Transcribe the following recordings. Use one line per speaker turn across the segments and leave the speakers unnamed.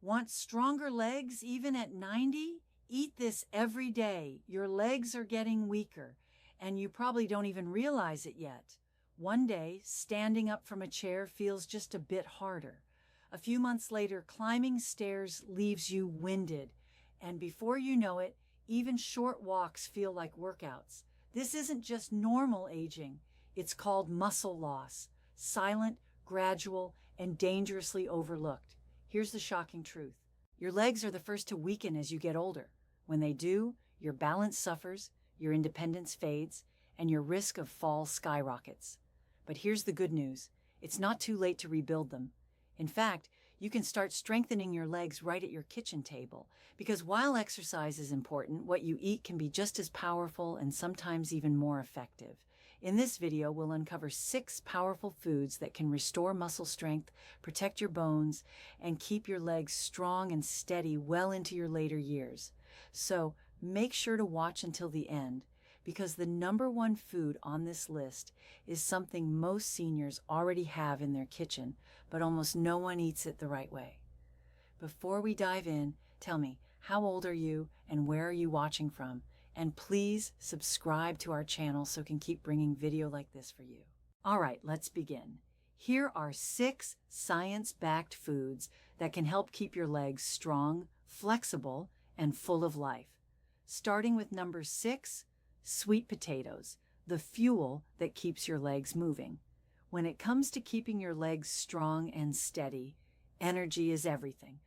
Want stronger legs even at 90? Eat this every day. Your legs are getting weaker, and you probably don't even realize it yet. One day, standing up from a chair feels just a bit harder. A few months later, climbing stairs leaves you winded, and before you know it, even short walks feel like workouts. This isn't just normal aging. It's called muscle loss, silent, gradual, and dangerously overlooked. Here's the shocking truth. Your legs are the first to weaken as you get older. When they do, your balance suffers, your independence fades, and your risk of fall skyrockets. But here's the good news. It's not too late to rebuild them. In fact, you can start strengthening your legs right at your kitchen table, because while exercise is important, what you eat can be just as powerful and sometimes even more effective. In this video, we'll uncover 6 powerful foods that can restore muscle strength, protect your bones, and keep your legs strong and steady well into your later years. So make sure to watch until the end, because the #1 food on this list is something most seniors already have in their kitchen, but almost no one eats it the right way. Before we dive in, tell me, how old are you and where are you watching from? And please subscribe to our channel so we can keep bringing video like this for you. All right, let's begin. Here are 6 science-backed foods that can help keep your legs strong, flexible, and full of life. Starting with number 6, sweet potatoes, the fuel that keeps your legs moving. When it comes to keeping your legs strong and steady, energy is everything.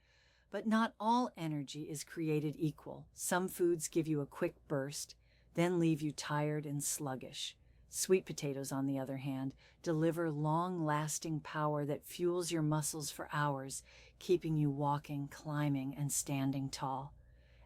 But not all energy is created equal. Some foods give you a quick burst, then leave you tired and sluggish. Sweet potatoes, on the other hand, deliver long-lasting power that fuels your muscles for hours, keeping you walking, climbing, and standing tall.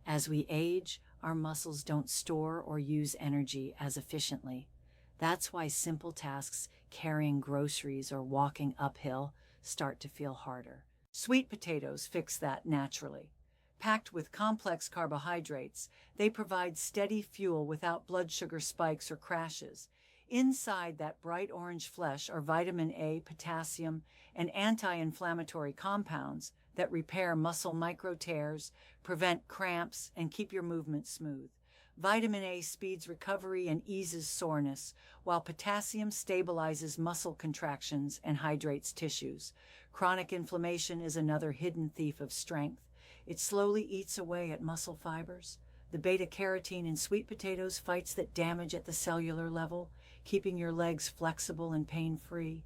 As we age, our muscles don't store or use energy as efficiently. That's why simple tasks, carrying groceries or walking uphill, start to feel harder. Sweet potatoes fix that naturally. Packed with complex carbohydrates, they provide steady fuel without blood sugar spikes or crashes. Inside that bright orange flesh are vitamin A, potassium, and anti-inflammatory compounds that repair muscle micro tears, prevent cramps, and keep your movement smooth. Vitamin A speeds recovery and eases soreness, while potassium stabilizes muscle contractions and hydrates tissues. Chronic inflammation is another hidden thief of strength. It slowly eats away at muscle fibers. The beta-carotene in sweet potatoes fights that damage at the cellular level, keeping your legs flexible and pain-free.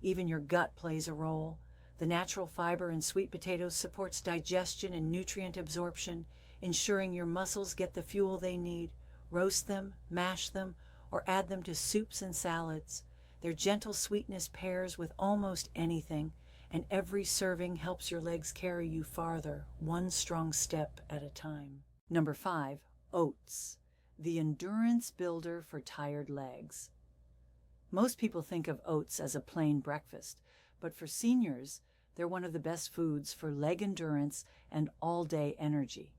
Even your gut plays a role. The natural fiber in sweet potatoes supports digestion and nutrient absorption, ensuring your muscles get the fuel they need. Roast them, mash them, or add them to soups and salads. Their gentle sweetness pairs with almost anything, and every serving helps your legs carry you farther, one strong step at a time. Number 5, oats, the endurance builder for tired legs. Most people think of oats as a plain breakfast, but for seniors, they're one of the best foods for leg endurance and all-day energy.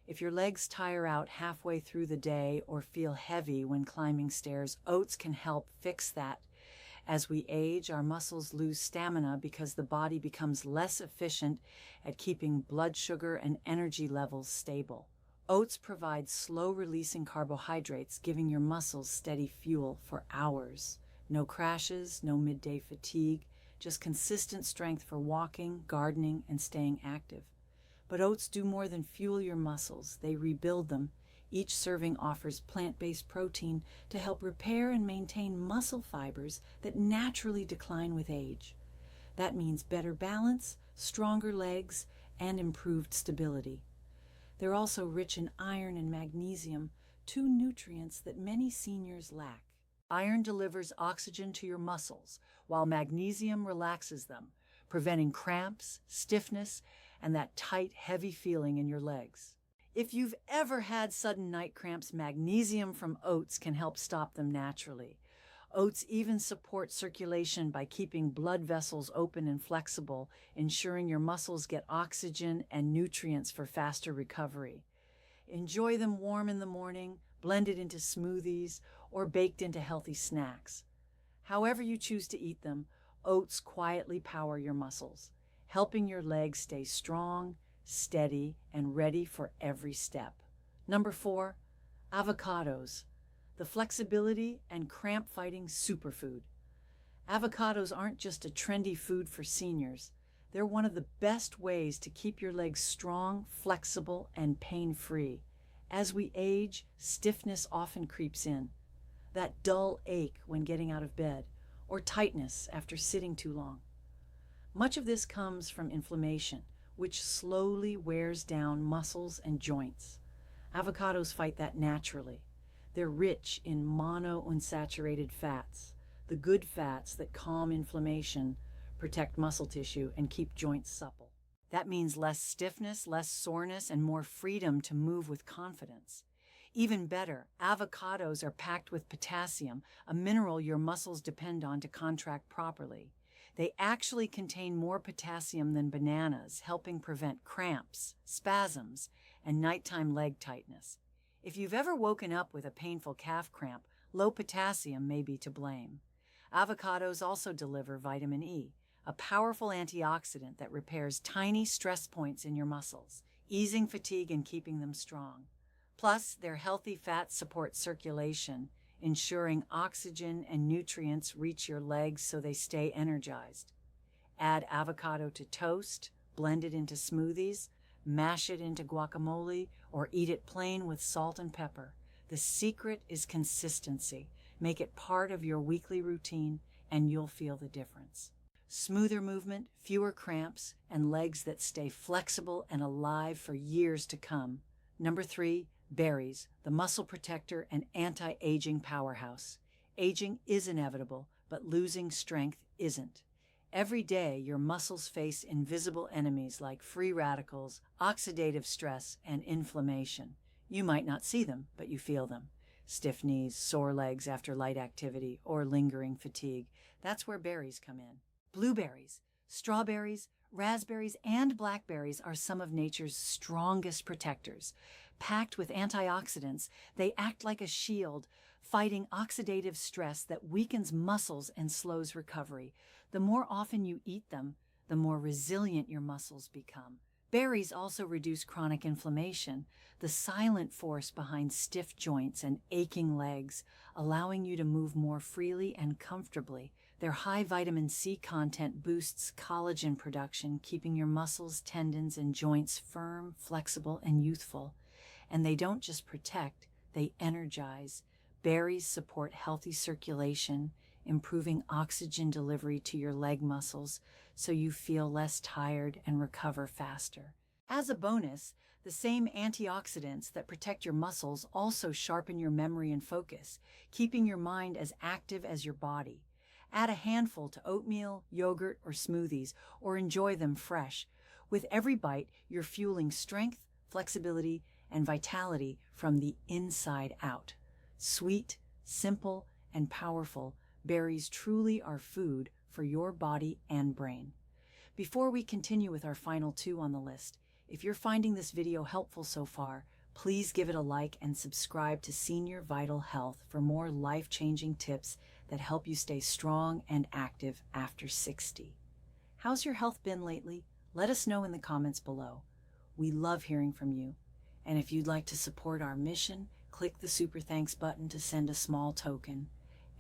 If your legs tire out halfway through the day or feel heavy when climbing stairs, oats can help fix that. As we age, our muscles lose stamina because the body becomes less efficient at keeping blood sugar and energy levels stable. Oats provide slow-releasing carbohydrates, giving your muscles steady fuel for hours. No crashes, no midday fatigue, just consistent strength for walking, gardening, and staying active. But oats do more than fuel your muscles. They rebuild them. Each serving offers plant-based protein to help repair and maintain muscle fibers that naturally decline with age. That means better balance, stronger legs, and improved stability. They're also rich in iron and magnesium, 2 nutrients that many seniors lack. Iron delivers oxygen to your muscles, while magnesium relaxes them, preventing cramps, stiffness, and that tight, heavy feeling in your legs. If you've ever had sudden night cramps, magnesium from oats can help stop them naturally. Oats even support circulation by keeping blood vessels open and flexible, ensuring your muscles get oxygen and nutrients for faster recovery. Enjoy them warm in the morning, blended into smoothies, or baked into healthy snacks. However you choose to eat them, oats quietly power your muscles, helping your legs stay strong, steady, and ready for every step. Number 4, avocados, the flexibility and cramp-fighting superfood. Avocados aren't just a trendy food for seniors. They're one of the best ways to keep your legs strong, flexible, and pain-free. As we age, stiffness often creeps in. That dull ache when getting out of bed, or tightness after sitting too long. Much of this comes from inflammation, which slowly wears down muscles and joints. Avocados fight that naturally. They're rich in monounsaturated fats, the good fats that calm inflammation, protect muscle tissue, and keep joints supple. That means less stiffness, less soreness, and more freedom to move with confidence. Even better, avocados are packed with potassium, a mineral your muscles depend on to contract properly. They actually contain more potassium than bananas, helping prevent cramps, spasms, and nighttime leg tightness. If you've ever woken up with a painful calf cramp, low potassium may be to blame. Avocados also deliver vitamin E, a powerful antioxidant that repairs tiny stress points in your muscles, easing fatigue and keeping them strong. Plus, their healthy fats support circulation, ensuring oxygen and nutrients reach your legs so they stay energized. Add avocado to toast, blend it into smoothies, mash it into guacamole, or eat it plain with salt and pepper. The secret is consistency. Make it part of your weekly routine, and you'll feel the difference. Smoother movement, fewer cramps, and legs that stay flexible and alive for years to come. Number 3, berries, the muscle protector and anti-aging powerhouse. Aging is inevitable, but losing strength isn't. Every day, your muscles face invisible enemies like free radicals, oxidative stress, and inflammation. You might not see them, but you feel them. Stiff knees, sore legs after light activity, or lingering fatigue. That's where berries come in. Blueberries, strawberries, raspberries, and blackberries are some of nature's strongest protectors. Packed with antioxidants, they act like a shield, fighting oxidative stress that weakens muscles and slows recovery. The more often you eat them, the more resilient your muscles become. Berries also reduce chronic inflammation, the silent force behind stiff joints and aching legs, allowing you to move more freely and comfortably. Their high vitamin C content boosts collagen production, keeping your muscles, tendons, and joints firm, flexible, and youthful. And they don't just protect, they energize. Berries support healthy circulation, improving oxygen delivery to your leg muscles so you feel less tired and recover faster. As a bonus, the same antioxidants that protect your muscles also sharpen your memory and focus, keeping your mind as active as your body. Add a handful to oatmeal, yogurt, or smoothies, or enjoy them fresh. With every bite, you're fueling strength, flexibility, and vitality from the inside out. Sweet, simple, and powerful, berries truly are food for your body and brain. Before we continue with our final 2 on the list, if you're finding this video helpful so far, please give it a like and subscribe to Senior Vital Health for more life-changing tips that help you stay strong and active after 60. How's your health been lately? Let us know in the comments below. We love hearing from you. And if you'd like to support our mission, click the Super Thanks button to send a small token.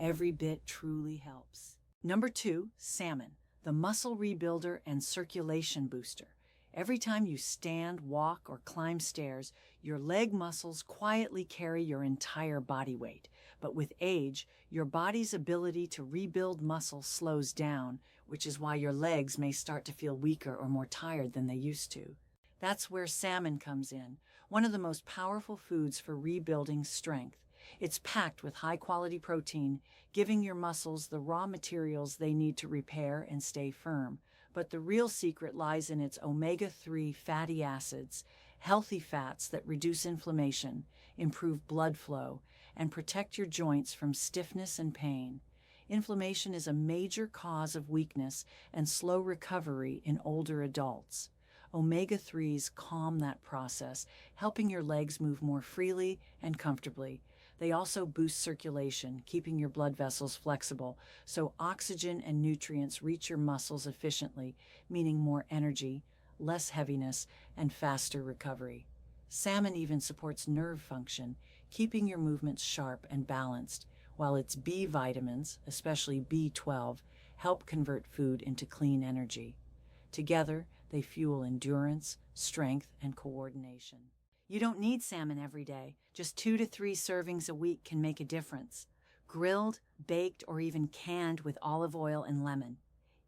Every bit truly helps. Number 2, salmon, the muscle rebuilder and circulation booster. Every time you stand, walk, or climb stairs, your leg muscles quietly carry your entire body weight. But with age, your body's ability to rebuild muscle slows down, which is why your legs may start to feel weaker or more tired than they used to. That's where salmon comes in, one of the most powerful foods for rebuilding strength. It's packed with high-quality protein, giving your muscles the raw materials they need to repair and stay firm. But the real secret lies in its omega-3 fatty acids, healthy fats that reduce inflammation, improve blood flow, and protect your joints from stiffness and pain. Inflammation is a major cause of weakness and slow recovery in older adults. Omega-3s calm that process, helping your legs move more freely and comfortably. They also boost circulation, keeping your blood vessels flexible, so oxygen and nutrients reach your muscles efficiently, meaning more energy, less heaviness, and faster recovery. Salmon even supports nerve function, keeping your movements sharp and balanced, while its B vitamins, especially B12, help convert food into clean energy. Together, they fuel endurance, strength, and coordination. You don't need salmon every day. Just 2 to 3 servings a week can make a difference. Grilled, baked, or even canned with olive oil and lemon.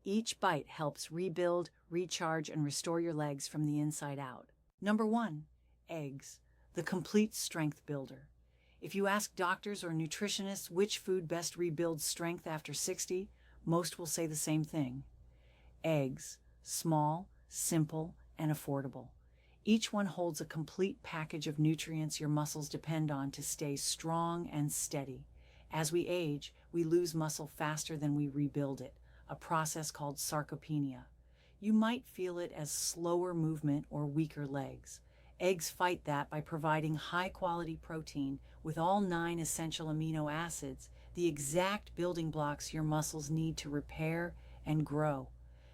Each bite helps rebuild, recharge, and restore your legs from the inside out. Number 1, eggs, the complete strength builder. If you ask doctors or nutritionists which food best rebuilds strength after 60, most will say the same thing. Eggs, small, simple, and affordable. Each one holds a complete package of nutrients your muscles depend on to stay strong and steady. As we age, we lose muscle faster than we rebuild it, a process called sarcopenia. You might feel it as slower movement or weaker legs. Eggs fight that by providing high-quality protein with all 9 essential amino acids, the exact building blocks your muscles need to repair and grow.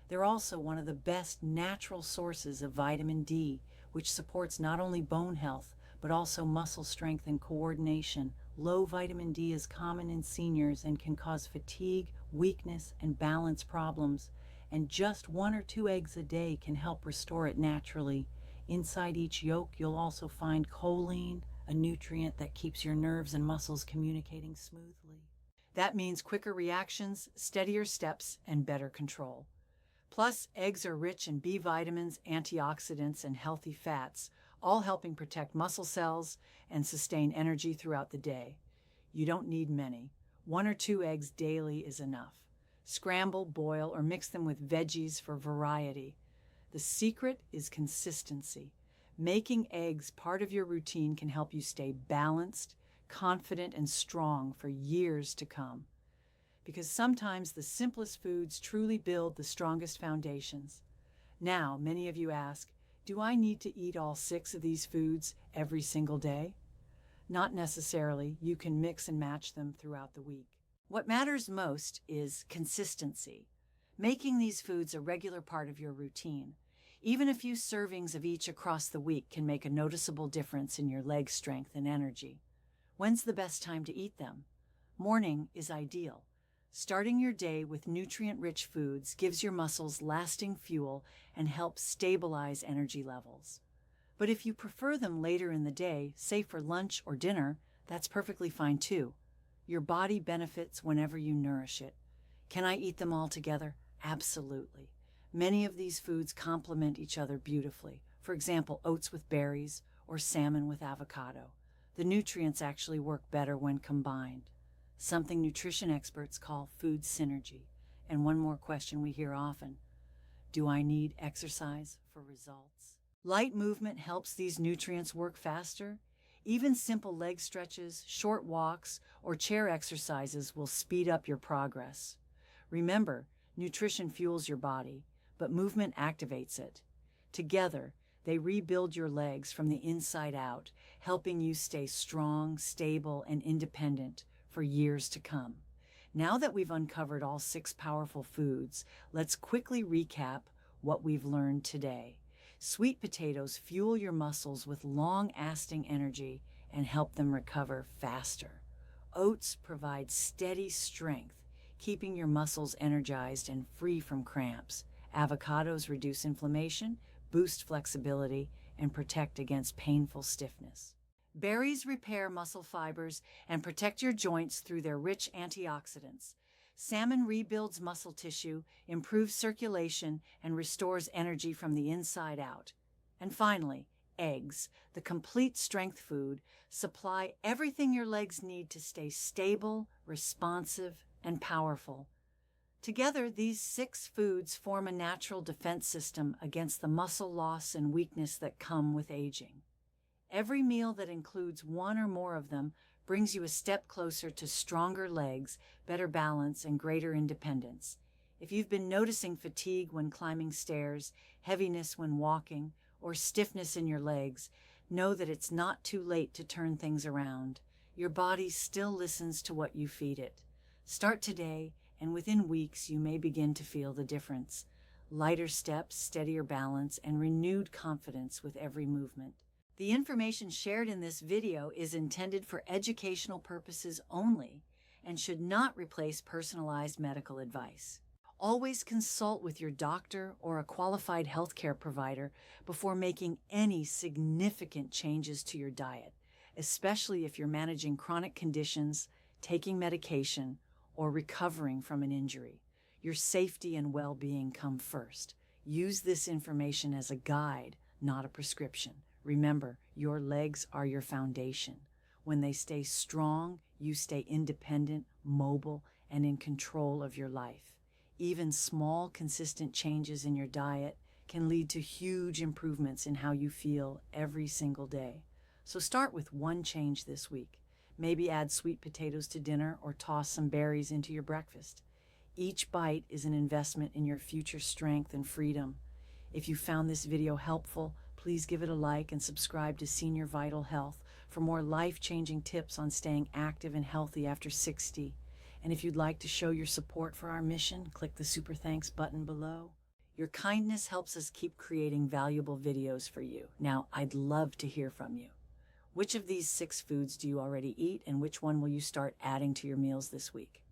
They're also one of the best natural sources of vitamin D, which supports not only bone health, but also muscle strength and coordination. Low vitamin D is common in seniors and can cause fatigue, weakness, and balance problems, and just 1 or 2 eggs a day can help restore it naturally. Inside each yolk, you'll also find choline, a nutrient that keeps your nerves and muscles communicating smoothly. That means quicker reactions, steadier steps, and better control. Plus, eggs are rich in B vitamins, antioxidants, and healthy fats, all helping protect muscle cells and sustain energy throughout the day. You don't need many. 1 or 2 eggs daily is enough. Scramble, boil, or mix them with veggies for variety. The secret is consistency. Making eggs part of your routine can help you stay balanced, confident, and strong for years to come. Because sometimes the simplest foods truly build the strongest foundations. Now, many of you ask, do I need to eat all 6 of these foods every single day? Not necessarily. You can mix and match them throughout the week. What matters most is consistency. Making these foods a regular part of your routine. Even a few servings of each across the week can make a noticeable difference in your leg strength and energy. When's the best time to eat them? Morning is ideal. Starting your day with nutrient-rich foods gives your muscles lasting fuel and helps stabilize energy levels. But if you prefer them later in the day, say for lunch or dinner, that's perfectly fine too. Your body benefits whenever you nourish it. Can I eat them all together? Absolutely. Many of these foods complement each other beautifully. For example, oats with berries or salmon with avocado. The nutrients actually work better when combined. Something nutrition experts call food synergy. And one more question we hear often: do I need exercise for results? Light movement helps these nutrients work faster. Even simple leg stretches, short walks, or chair exercises will speed up your progress. Remember, nutrition fuels your body, but movement activates it. Together, they rebuild your legs from the inside out, helping you stay strong, stable, and independent for years to come. Now that we've uncovered all 6 powerful foods, let's quickly recap what we've learned today. Sweet potatoes fuel your muscles with long-lasting energy and help them recover faster. Oats provide steady strength, keeping your muscles energized and free from cramps. Avocados reduce inflammation, boost flexibility, and protect against painful stiffness. Berries repair muscle fibers and protect your joints through their rich antioxidants. Salmon rebuilds muscle tissue, improves circulation, and restores energy from the inside out. And finally, eggs, the complete strength food, supply everything your legs need to stay stable, responsive, and powerful. Together, these 6 foods form a natural defense system against the muscle loss and weakness that come with aging. Every meal that includes 1 or more of them brings you a step closer to stronger legs, better balance, and greater independence. If you've been noticing fatigue when climbing stairs, heaviness when walking, or stiffness in your legs, know that it's not too late to turn things around. Your body still listens to what you feed it. Start today, and within weeks you may begin to feel the difference. lighter steps, steadier balance, and renewed confidence with every movement. The information shared in this video is intended for educational purposes only and should not replace personalized medical advice. Always consult with your doctor or a qualified healthcare provider before making any significant changes to your diet, especially if you're managing chronic conditions, taking medication, or recovering from an injury. Your safety and well-being come first. Use this information as a guide, not a prescription. Remember, your legs are your foundation. When they stay strong, you stay independent, mobile, and in control of your life. Even small, consistent changes in your diet can lead to huge improvements in how you feel every single day. So start with one change this week. Maybe add sweet potatoes to dinner or toss some berries into your breakfast. Each bite is an investment in your future strength and freedom. If you found this video helpful, please give it a like and subscribe to Senior Vital Health for more life-changing tips on staying active and healthy after 60. And if you'd like to show your support for our mission, click the Super Thanks button below. Your kindness helps us keep creating valuable videos for you. Now, I'd love to hear from you. Which of these 6 foods do you already eat, and which one will you start adding to your meals this week?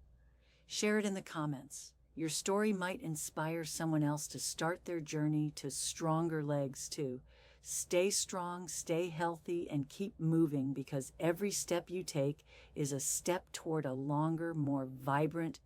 Share it in the comments. Your story might inspire someone else to start their journey to stronger legs too. Stay strong, stay healthy, and keep moving, because every step you take is a step toward a longer, more vibrant,